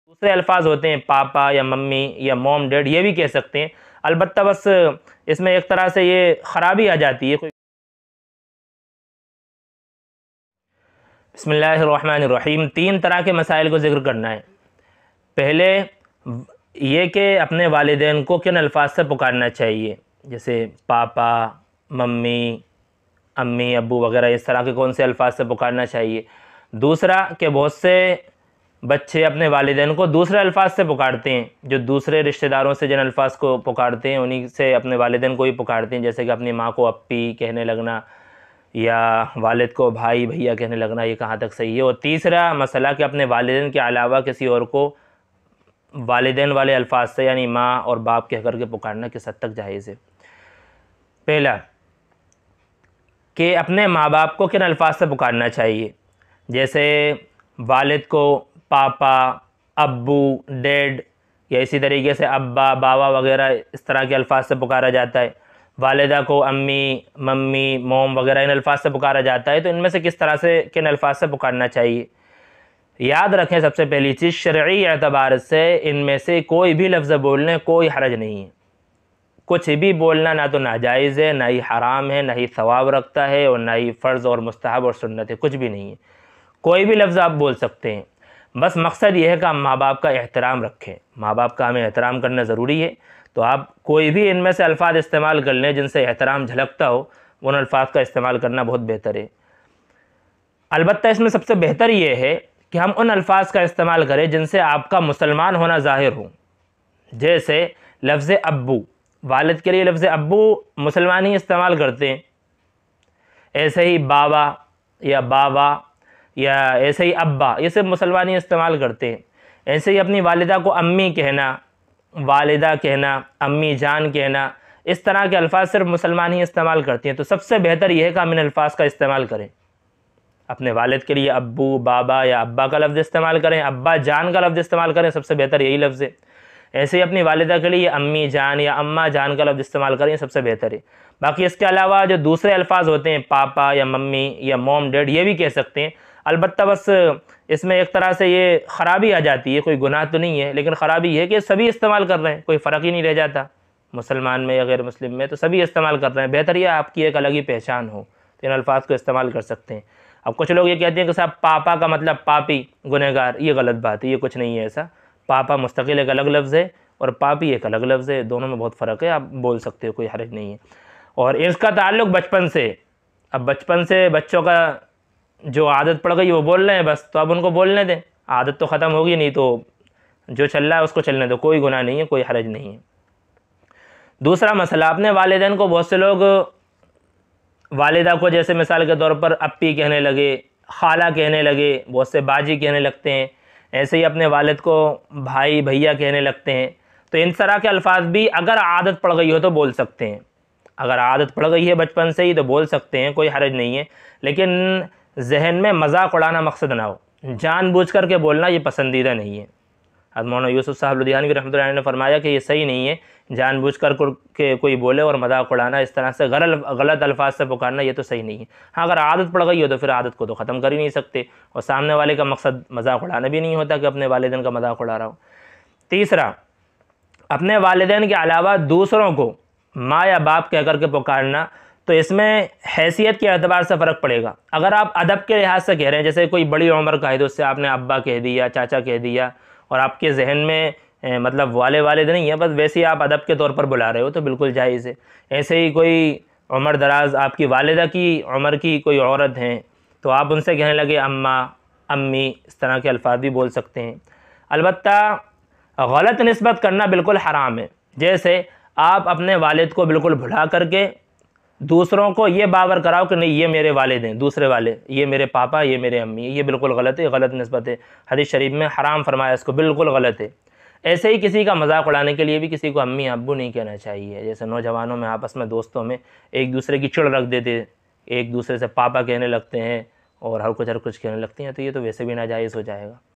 دوسرے الفاظ ہوتے ہیں پاپا یا ممی یا موم ڈیڈ، یہ بھی کہہ سکتے ہیں، البتہ بس اس میں ایک طرح سے یہ خرابی آ جاتی ہے۔ بسم اللہ الرحمن الرحیم، 3 طرح کے مسائل کو ذکر کرنا ہے۔ پہلے یہ کہ اپنے والدین کو کن الفاظ سے پکارنا چاہیے، جیسے پاپا، ممی، امی، ابو وغیرہ، اس طرح کے کون سے الفاظ سے پکارنا چاہیے۔ دوسرا کہ بہت سے بچے اپنے والدین کو دوسرے الفاظ سے پکارتے ہیں، جو دوسرے رشتہ داروں سے جن الفاظ کو پکارتے ہیں انہی سے اپنے والدین کو ہی پکارتے ہیں، جیسے کہ اپنی ماں کو اپی کہنے لگنا یا والد کو بھائی بھیا کہنے لگنا، یہ کہاں تک صحیح ہے۔ اور تیسرا مسئلہ کہ اپنے والدین کے علاوہ کسی اور کو والدین والے الفاظ سے یعنی ماں اور باپ کہہ کر کے پکارنا کس حد تک جائز ہے۔ پہلا کہ اپنے ماں باپ کو کن الفاظ سے پکارنا چاہیے، جیسے والد کو پاپا، ابو، ڈیڈ، یا اسی طریقے سے ابا، باوا وغیرہ اس طرح کے الفاظ سے پکارا جاتا ہے۔ والدہ کو امی، ممی، موم وغیرہ ان الفاظ سے پکارا جاتا ہے، تو ان میں سے کس طرح سے کن الفاظ سے پکارنا چاہیے۔ یاد رکھیں سب سے پہلی چیز، شرعی اعتبار سے ان میں سے کوئی بھی لفظ بولنے کوئی حرج نہیں ہے۔ کچھ بھی بولنا نہ تو ناجائز ہے، نہ ہی حرام ہے، نہ ہی ثواب رکھتا ہے، اور نہ ہی فرض اور مستحب اور سنت ہے، کچھ بھی نہیں ہے۔ کوئی بھی لفظ آپ بول سکتے ہیں، بس مقصد یہ ہے کہ ہم ماں باپ کا احترام رکھیں، ماں باپ کا ہمیں احترام کرنا ضروری ہے۔ تو آپ کوئی بھی ان میں سے الفاظ استعمال کر لیں جن سے احترام جھلکتا ہو، ان الفاظ کا استعمال کرنا بہت بہتر ہے۔ البتہ اس میں سب سے بہتر یہ ہے کہ ہم ان الفاظ کا استعمال کریں جن سے آپ کا مسلمان ہونا ظاہر ہو، جیسے لفظ ابو، والد کے لیے لفظ ابو مسلمان ہی استعمال کرتے ہیں، ایسے ہی بابا یا باوا یا ایسے ہی ابا، یہ سب مسلمان ہی استعمال کرتے ہیں۔ ایسے ہی اپنی والدہ کو امی کہنا، والدہ کہنا، امی جان کہنا، اس طرح کے الفاظ صرف مسلمان ہی استعمال کرتے ہیں۔ تو سب سے بہتر یہ ہے کہ ہم ان الفاظ کا استعمال کریں، اپنے والد کے لیے ابو، بابا یا ابا کا لفظ استعمال کریں، ابا جان کا لفظ استعمال کریں، سب سے بہتر یہی لفظ ہے۔ ایسے ہی اپنی والدہ کے لیے امی جان یا اماں جان کا لفظ استعمال کریں، سب سے بہتر ہے۔ باقی اس کے علاوہ جو دوسرے الفاظ ہوتے ہیں پاپا یا ممی یا موم ڈیڈ، یہ بھی کہہ سکتے ہیں، البتہ بس اس میں ایک طرح سے یہ خرابی آ جاتی ہے، کوئی گناہ تو نہیں ہے لیکن خرابی یہ ہے کہ سبھی استعمال کر رہے ہیں، کوئی فرق ہی نہیں رہ جاتا مسلمان میں یا غیر مسلم میں، تو سبھی استعمال کر رہے ہیں۔ بہتر یہ آپ کی ایک الگ ہی پہچان ہو تو ان الفاظ کو استعمال کر سکتے ہیں۔ اب کچھ لوگ یہ کہتے ہیں کہ صاحب پاپا کا مطلب پاپی، گنہگار، یہ غلط بات ہے، یہ کچھ نہیں ہے ایسا۔ پاپا مستقل ایک الگ لفظ ہے اور پاپی ایک الگ لفظ ہے، دونوں میں بہت فرق ہے، آپ بول سکتے ہو، کوئی حرج نہیں ہے۔ اور اس کا تعلق بچپن سے، اب بچپن سے بچوں کا جو عادت پڑ گئی وہ بول رہے ہیں بس، تو اب ان کو بولنے دیں، عادت تو ختم ہوگی نہیں، تو جو چل رہا ہے اس کو چلنے دو، کوئی گناہ نہیں ہے، کوئی حرج نہیں ہے۔ دوسرا مسئلہ، اپنے والدین کو بہت سے لوگ والدہ کو جیسے مثال کے طور پر اپی کہنے لگے، خالہ کہنے لگے، بہت سے باجی کہنے لگتے ہیں، ایسے ہی اپنے والد کو بھائی بھیا کہنے لگتے ہیں۔ تو ان طرح کے الفاظ بھی اگر عادت پڑ گئی ہو تو بول سکتے ہیں، اگر عادت پڑ گئی ہے بچپن سے ہی تو بول سکتے ہیں، کوئی حرج نہیں ہے، لیکن ذہن میں مذاق اڑانا مقصد نہ ہو، جان بوجھ کر کے بولنا یہ پسندیدہ نہیں ہے۔ حضرت مولانا یوسف صاحب لدھیانوی رحمۃ اللہ علیہ نے فرمایا کہ یہ صحیح نہیں ہے، جان بوجھ کر کے کوئی بولے اور مذاق اڑانا، اس طرح سے غلط الفاظ سے پکارنا، یہ تو صحیح نہیں ہے۔ ہاں اگر عادت پڑ گئی ہو تو پھر عادت کو تو ختم کر ہی نہیں سکتے، اور سامنے والے کا مقصد مذاق اڑانا بھی نہیں ہوتا کہ اپنے والدین کا مذاق اڑا رہا ہو۔ تیسرا، اپنے والدین کے علاوہ دوسروں کو ماں یا باپ کہہ کر کے پکارنا، تو اس میں حیثیت کے اعتبار سے فرق پڑے گا۔ اگر آپ ادب کے لحاظ سے کہہ رہے ہیں، جیسے کوئی بڑی عمر کا ہے تو اس سے آپ نے ابا کہہ دیا، چاچا کہہ دیا، اور آپ کے ذہن میں مطلب والد نہیں ہے، بس ویسے ہی آپ ادب کے طور پر بلا رہے ہو تو بالکل جائز ہے۔ ایسے ہی کوئی عمر دراز آپ کی والدہ کی عمر کی کوئی عورت ہیں تو آپ ان سے کہنے لگے اماں، امی، اس طرح کے الفاظ بھی بول سکتے ہیں۔ البتہ غلط نسبت کرنا بالکل حرام ہے، جیسے آپ اپنے والد کو بالکل بھلا کر کے دوسروں کو یہ باور کراؤ کہ نہیں یہ میرے والد ہیں، دوسرے والے، یہ میرے پاپا، یہ میرے امی ہیں، یہ بالکل غلط ہے، غلط نسبت ہے، حدیث شریف میں حرام فرمایا اس کو، بالکل غلط ہے۔ ایسے ہی کسی کا مذاق اڑانے کے لیے بھی کسی کو امی ابو نہیں کہنا چاہیے، جیسے نوجوانوں میں آپس میں دوستوں میں ایک دوسرے کی چڑ رکھ دیتے، ایک دوسرے سے پاپا کہنے لگتے ہیں اور ہر کچھ کہنے لگتے ہیں، تو یہ تو ویسے بھی ناجائز ہو جائے گا۔